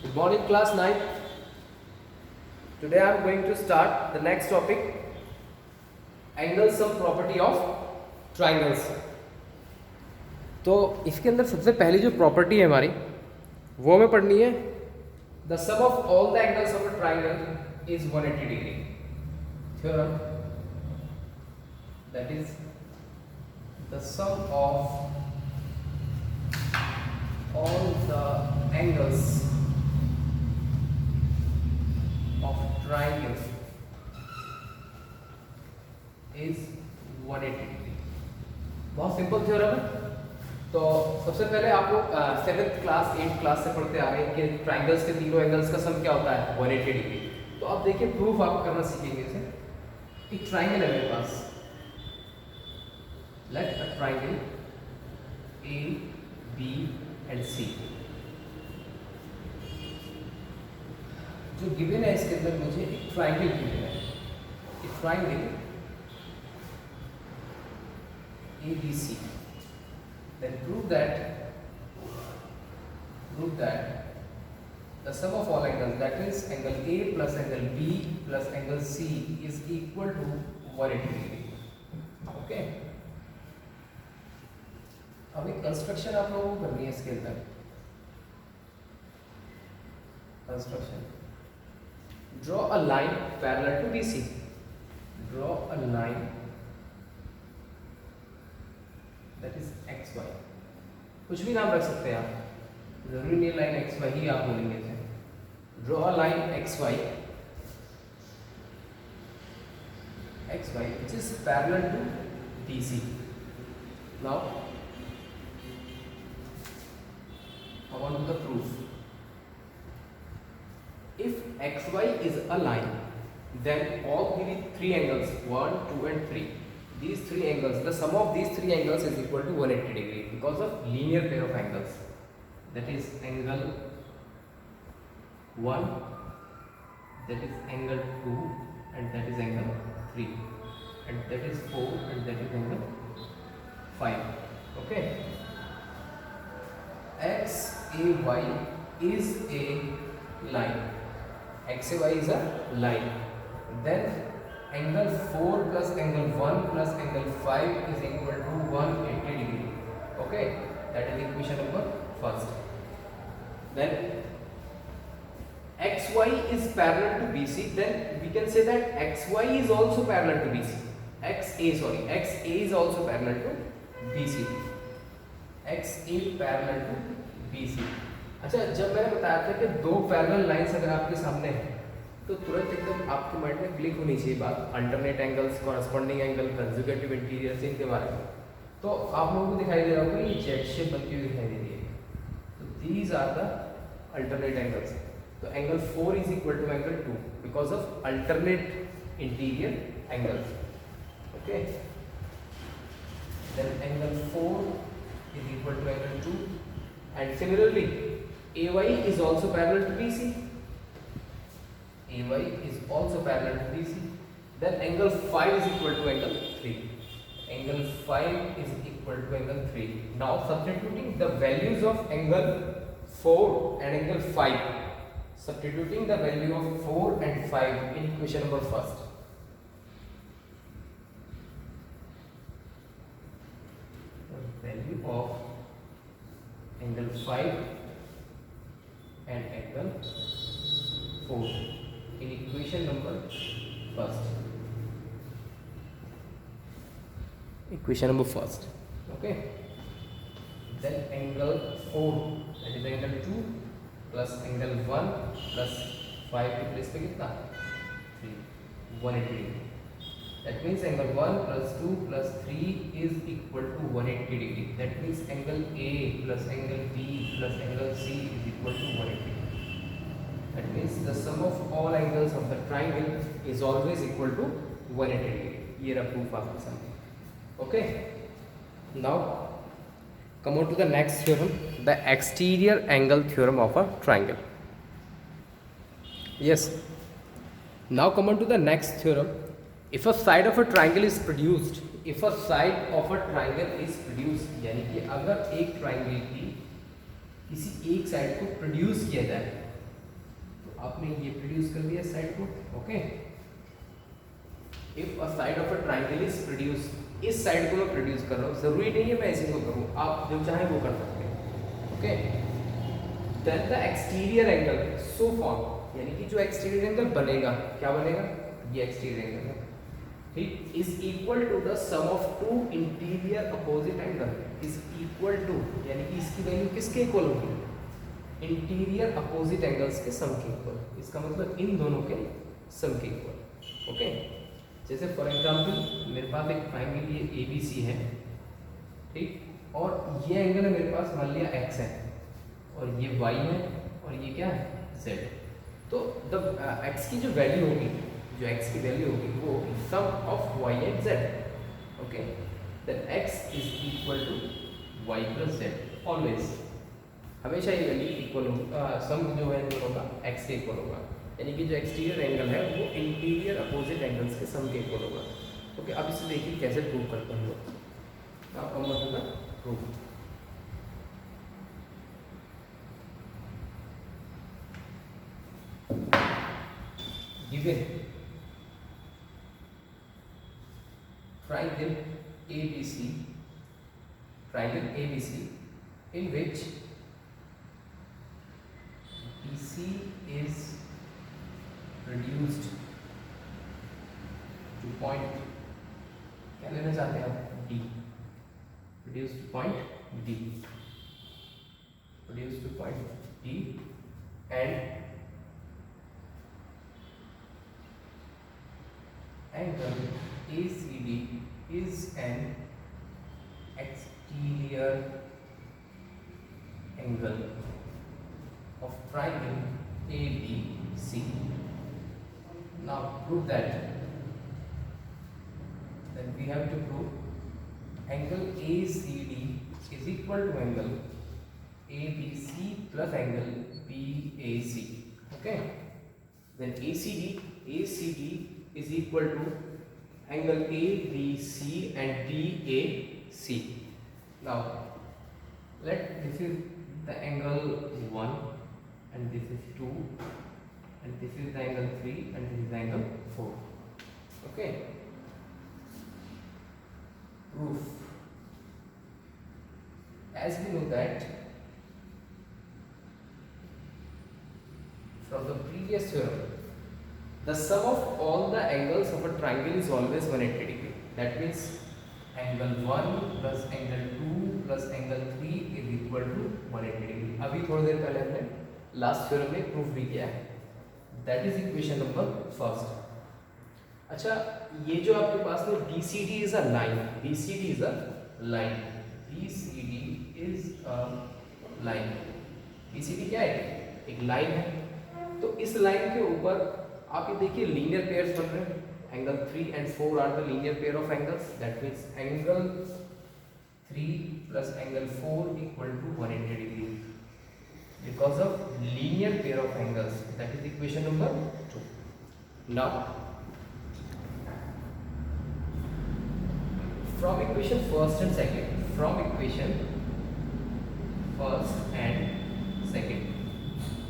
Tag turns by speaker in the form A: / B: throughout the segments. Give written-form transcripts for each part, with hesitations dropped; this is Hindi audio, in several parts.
A: Good morning, class 9. Today I am going to start the next topic, angle sum property of triangles. तो इसके अंदर सबसे पहली जो प्रॉपर्टी है हमारी वो हमें पढ़नी है, the sum of all the angles of a triangle is 180 degree. Theorem that is the sum of all the angles of triangle is 180 degree. बहुत सिंपल थ्योरम है. तो सबसे पहले आप लोग 7th क्लास 8th क्लास से पढ़ते आ रहे हैं कि ट्राइंगल्स के तीनों एंगल्स का सम क्या होता है 180 डिग्री. तो अब देखिए प्रूफ आप करना सीखेंगे इसे. एक ट्राइंगल है मेरे पास, let a triangle A B and C. जो गिवन है इसके अंदर मुझे एक ट्राइंगल गिवन है, एक triangle A B C. Then prove that the sum of all angles, that is angle A plus angle B plus angle C is equal to 180 degree. Okay. अब एक कंस्ट्रक्शन आप लोगों को करनी है इसके अंदर. Construction, draw a line parallel to BC. Draw a line that is XY. कुछ भी नाम रख सकते हैं आप, जरूरी नहीं लाइन XY ही आप बोलेंगे इसे. Draw a line XY which is parallel to BC. Now I want to the proof. If XY is a line, then all the three angles 1, 2 and 3, these three angles, the sum of these three angles is equal to 180 degree because of linear pair of angles. That is angle 1, that is angle 2 and that is angle 3 and that is 4 and that is angle 5. Okay. XAY is a line. XAY is a line. Then angle 4 plus angle 1 plus angle 5 is equal to 180 degree. Okay, that is equation number first. Then XY is parallel to BC. Then we can say that XY is also parallel to BC. XA is also parallel to BC. XA parallel to BC. अच्छा, जब मैंने बताया था कि दो पैरेलल लाइंस अगर आपके सामने हैं तो तुरंत एकदम आपके माइंड में क्लिक होनी चाहिए बात, alternate angles, corresponding angle, conjugative interior से इनके बारे में. तो आप लोगों को दिखाई दे रहा होगा ये जेड शेप बनती हुई दिखाई दे रही है. तो these are the alternate angles. तो angle 4 is equal to angle 2 because of alternate interior angles. Okay. Then angle 4 is equal to angle 2 and similarly AY is also parallel to BC. AY is also parallel to BC. Then angle 5 is equal to angle 3. Angle 5 is equal to angle 3. Now substituting the values of angle 4 and angle 5. Substituting the value of 4 and 5 in equation number first. Value of angle 5 and angle 4 in equation number first. Equation number first. Okay. Then angle 4, that is angle 2 plus angle 1 plus 5 की प्लेस पे कितना 3, 180 degree. That means angle 1 plus 2 plus 3 is equal to 180 degree. That means angle A plus angle B plus angle C is equal to 180 degree. That means the sum of all angles of the triangle is always equal to 180 degree. ये रहा proof आपके सामने. Okay. Now come on to the next theorem, the exterior angle theorem of a triangle. Yes. Now come on to the next theorem. If a side of a triangle is produced, यानी कि अगर एक ट्राइंगल की किसी एक साइड को प्रोड्यूस किया जाए आपने ये प्रोड्यूस कर दिया साइड को. Okay, if a side of a triangle is produce, इस साइड को मैं प्रोड्यूस कर रहा हूँ, जरूरी नहीं है मैं ऐसे को करूँ, आप जो चाहे वो कर सकते हैं. Okay, then the exterior angle so form, यानी कि जो एक्सटीरियर एंगल बनेगा, क्या बनेगा, ये एक्सटीरियर एंगल है, ठीक, is equal to the sum of two interior opposite angle, is equal to, यानी कि इसकी वैल्यू किसके इक्वल होगी, इंटीरियर अपोजिट एंगल्स के सम के इक्वल. इसका मतलब इन दोनों के सम के इक्वल. ओके, जैसे फॉर एग्जांपल मेरे पास एक ट्रायंगल ये ABC है, ठीक, और ये एंगल है मेरे पास, मान लिया x है, और ये y है, और ये क्या है, z. तो द x की जो वैल्यू होगी, जो x की वैल्यू होगी वो sum of y and z. Okay, then x is equal to y plus z, always, हमेशा ये वैल्यू इक्वल होगा, सम जो है दोनों का x के इक्वल होगा, यानी कि जो एक्सटीरियर एंगल है वो इंटीरियर अपोजिट एंगल्स के सम के इक्वल होगा. ओके, अब इसे देखिए कैसे प्रूव करते हैं हम लोग. आपका मतलब prove, given triangle ABC, triangle ABC in which BC is reduced to point, क्या लेना चाहते हैं आप, D, reduced to point D, reduced to point D, and angle ACD is an exterior angle of triangle ABC. Now prove that. Then we have to prove angle ACD is equal to angle ABC plus angle BAC. Okay. Then ACD is equal to angle ABC and DAC. Now this is the angle 1 and this is 2 and this is the angle 3 and this is the angle 4. Okay. Proof. As we know that from the previous theorem, the sum of all the angles of a triangle is always 180 degree. That means angle 1 plus angle 2 plus angle 3 is equal to 180 degree. अभी थोड़ी देर पहले हमने लास्ट थ्योरम में प्रूफ भी किया है. That is equation number first. अच्छा, ये जो आपके पास में BCD is a line, BCD is a line, BCD is a line, BCD क्या है, एक लाइन है. तो इस लाइन के ऊपर आप ये देखिए लीनियर पेयर्स बन रहे हैं. Angle 3 and 4 are the linear pair of angles. That means angle 3 plus angle 4 equal to 180 degree because of linear pair of angles. That is equation number 2. Now from equation first and second, from equation first and second,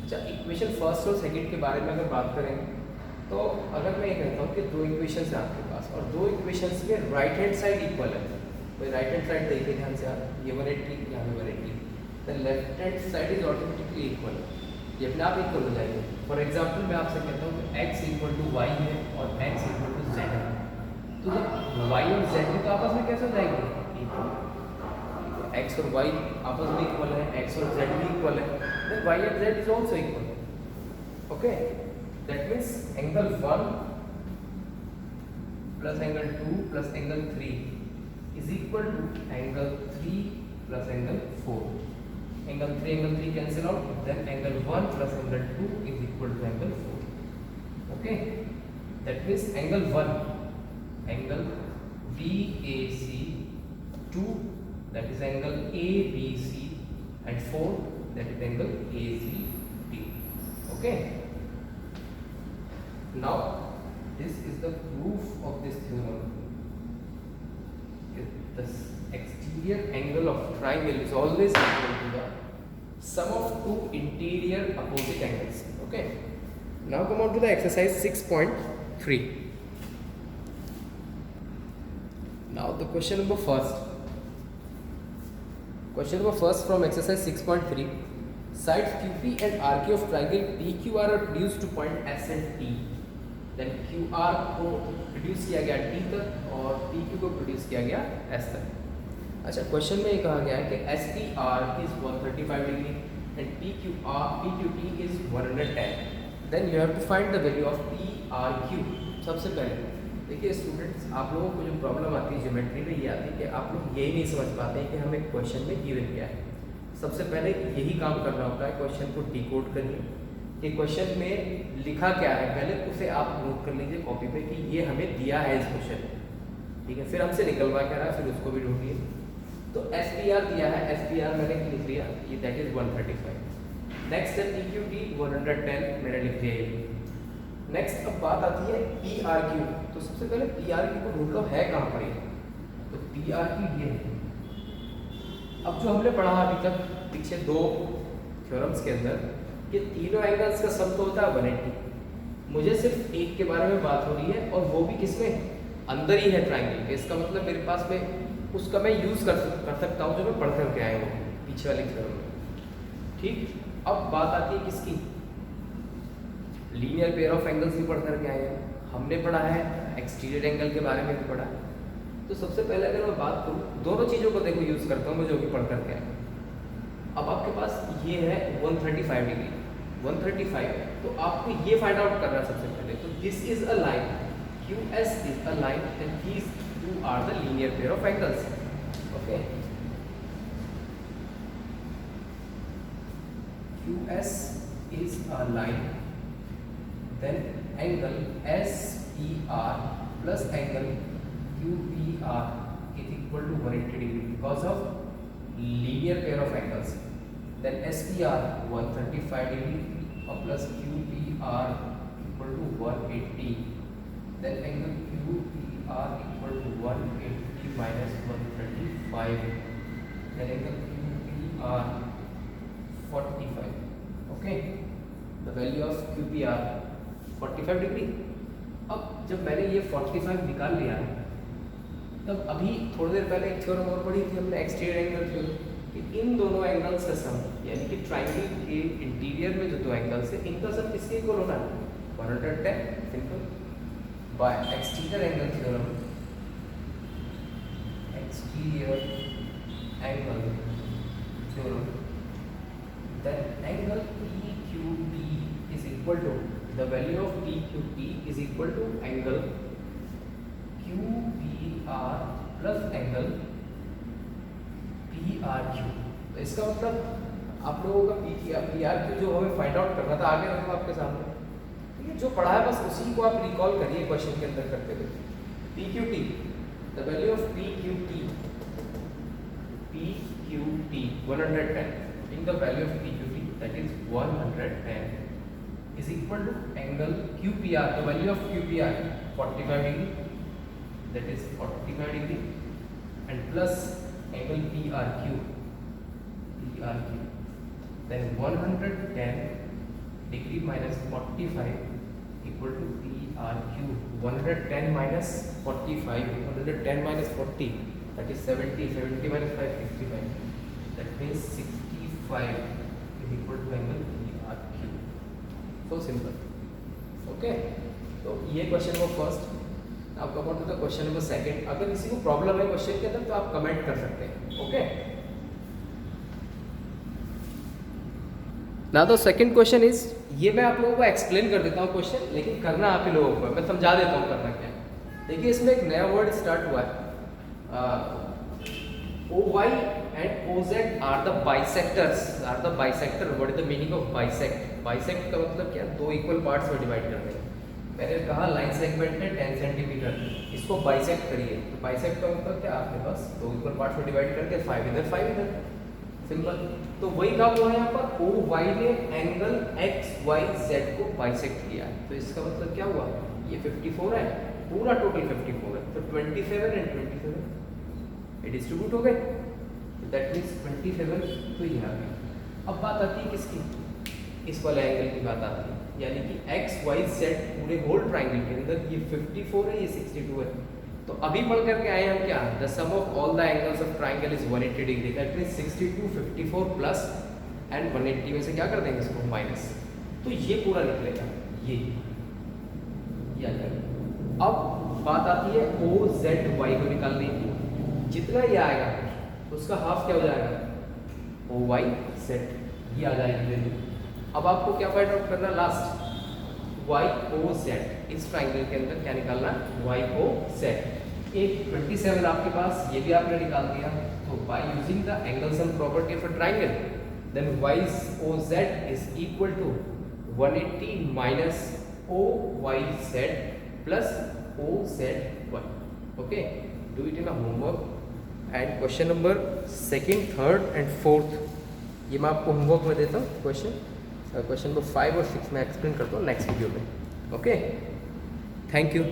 A: अच्छा इक्वेशन फर्स्ट और सेकंड के बारे में अगर बात करें तो अगर मैं ये कहता हूँ कि दो इक्वेशंस हैं आपके पास और दो इक्वेशंस में राइट हैंड साइड इक्वल है, तो राइट हैंड साइड देखिए ध्यान से आप, ये 180 यहाँ पे 180, the left hand side is automatically equal, ये अपने आप इक्वल हो जाएंगे. फॉर एग्जांपल मैं आपसे कहता हूँ कि x इक्वल टू वाई है और x इक्वल टू जेड है, तो जब y और z है तो आपस में कैसे हो जाएंगे, इक्वल. x और y आपस में इक्वल है, x और z भी इक्वल है, then y and z is also equal. Okay, that means angle 1 plus angle 2 plus angle 3 is equal to angle 3 plus angle 4. Angle 3 cancel out, then angle 1 plus angle 2 is equal to angle 4. Okay, that means angle 1, angle BAC, 2, that is angle ABC, and 4, that is angle ACD. Okay, now this is the proof of this theorem. The exterior angle of triangle is always equal to the sum of two interior opposite angles. Okay, Now come on to the exercise 6.3. Now the question number first. Question number first from exercise 6.3. Sides QP and RQ of triangle PQR are produced to point S and T. Then QR को प्रोड्यूस किया गया T तक और PQ को प्रोड्यूस किया गया S तक. अच्छा, क्वेश्चन में ये कहा गया है कि SPR is 135 degree and PQT is 110. Then you have to find the value of PRQ. सबसे पहले देखिए स्टूडेंट्स, आप लोगों को जो प्रॉब्लम आती है ज्योमेट्री में ये आती है कि आप लोग यही नहीं समझ पाते हैं कि हमें क्वेश्चन में गिवन क्या है. सबसे पहले यही काम करना होता है, क्वेश्चन को डिकोड करिए कि क्वेश्चन में लिखा क्या है, पहले उसे आप नोट कर लीजिए कॉपी पे कि ये हमें दिया है इस क्वेश्चन में. ठीक है, फिर हमसे निकलवा क्या रहा है फिर उसको भी ढूंढिए. तो SPR दिया है, SPR मैंने लिख लिया, ये दैट इज 135. नेक्स्ट है PQT 110, मैंने लिख दिया ये. नेक्स्ट अब बात आती है PRQ. तो सबसे पहले PRQ को ढूंढ लो है कहाँ पर ये. तो PRQ ये है. अब जो हमने पढ़ा अभी तक पीछे दो थ्योरम्स के अंदर कि तीनों एंगल्स का सम तो होता है 180. मुझे सिर्फ एक के बारे में बात हो रही है और वो भी किसमें, अंदर ही है ट्राइंगल के. इसका मतलब मेरे पास में उसका मैं यूज़ कर सकता हूँ जो मैं पढ़ करके आया हूँ पीछे वाली थ्योरम में. ठीक, अब बात आती है किसकी, लीनियर पेयर ऑफ एंगल्स भी पढ़ करके आए हैं. हमने पढ़ा है एक्सटीरियर एंगल के बारे में भी पढ़ा है. तो सबसे पहले अगर मैं बात करूँ दोनों चीज़ों को देखो यूज़ करता हूँ मैं जो भी पढ़ करके आया. अब आपके पास ये है 135 डिग्री, 135 है तो आपको ये फाइंड आउट करना है सबसे पहले. तो this is a line, QS is a line and these two are the linear pair of angles. Okay, QS is a line, then angle SPR plus angle QPR is equal to 180 degree because of linear pair of angles. Then SPR 135 degree plus QPR equal to 180. Then angle QPR equal to 180 minus 135. Then angle QPR 45. Okay, the value of QPR 45 degree. अब जब मैंने ये 45 निकाल लिया तब अभी थोड़ी देर पहले एक थ्योरम और पढ़ी थी हमने, एक्सटीरियर एंगल थ्योरम, कि इन दोनों एंगल्स का सम यानी कि ट्राइंगल के इंटीरियर में जो दो एंगल्स है इनका सम किसके इक्वल होना है 110. Simple. Bye exterior angle theorem, exterior angle theorem, then angle PQT is equal to the value of PQT is equal to angle QPR plus angle PRQ. तो इसका मतलब आप लोगों का PRQ जो हमें फाइंड आउट करना था आगे रखो आपके सामने. ठीक है, जो पढ़ा है बस उसी को आप रिकॉल करिए क्वेश्चन के अंदर करते हुए. PQT, the value of PQT 110. In the value of PQT that is 110 is equal to angle QPR, the value of QPR 45 degree, that is 45 degree, and plus angle PRQ, then 110 degree minus 45 equal to PRQ. 110 minus 45, 110 minus 40, that is 70, 70 minus 5, 65, that means 65 is equal to angle PRQ. So simple. Okay, तो ये क्वेश्चन नंबर फर्स्ट. अब come on to the question number second. अगर किसी को प्रॉब्लम है क्वेश्चन के अंदर तो आप कमेंट कर सकते हैं. ओके, ना तो सेकंड क्वेश्चन इज, ये मैं आप लोगों को एक्सप्लेन कर देता हूँ क्वेश्चन, लेकिन करना आप ही लोगों को, मैं समझा देता हूँ करना क्या है. देखिए इसमें एक नया वर्ड स्टार्ट हुआ है. OY and OZ are the bisectors. Are the bisector. What is the meaning of bisect? Bisect का मतलब क्या, दो इक्वल पार्ट्स में डिवाइड कर दें. मैंने कहा लाइन सेगमेंट है 10 सेंटीमीटर, इसको बाइसेक्ट करिए. तो बाइसेक्ट का मतलब क्या, आपके पास दो इक्वल पार्ट्स में डिवाइड करके 5 इधर 5 इधर. सिंपल. तो वही काम हुआ है यहाँ पर, OY ने एंगल XYZ को बाइसेक्ट किया है. तो इसका मतलब क्या हुआ, ये 54 है, पूरा टोटल 54 है. तो 27 एंड 27 ये डिस्ट्रीब्यूट हो गए. दैट मीन्स 27 तो ये आ गया. अब बात आती है किसकी, इस वाले एंगल की बात आती है, यानी कि एक्स वाई जेड पूरे होल ट्राइंगल के अंदर ये 54 है, ये 62 है। तो अभी पढ़ करके आए हम क्या, the sum of all the angles of triangle is 180 degree, that means 62, 54 plus and 180 में से क्या कर देंगे इसको माइनस, तो ये पूरा निकलेगा, ये आ जाएगा। अब बात आती है ओ जेड वाई को निकालने की, जितना ये आएगा उसका हाफ क्या हो जाएगा, ओ वाई जेड, ये आ जाएगी वैल्यू। अब आपको क्या फाइंड आउट करना, लास्ट वाई ओ जेड, इस ट्राइंगल के अंदर क्या निकालना, वाई ओ जेड। एक 27 आपके पास, ये भी आपने निकाल दिया। तो by using the angle sum property of a triangle, then Y O Z is equal to 180 minus O Y Z plus O Z Y. Okay, do it in a homework and question number 2nd, 3rd and 4th ये मैं आपको होमवर्क में देता हूँ। क्वेश्चन नंबर 5 और 6 मैं एक्सप्लेन करता हूँ नेक्स्ट वीडियो में। Okay, thank you.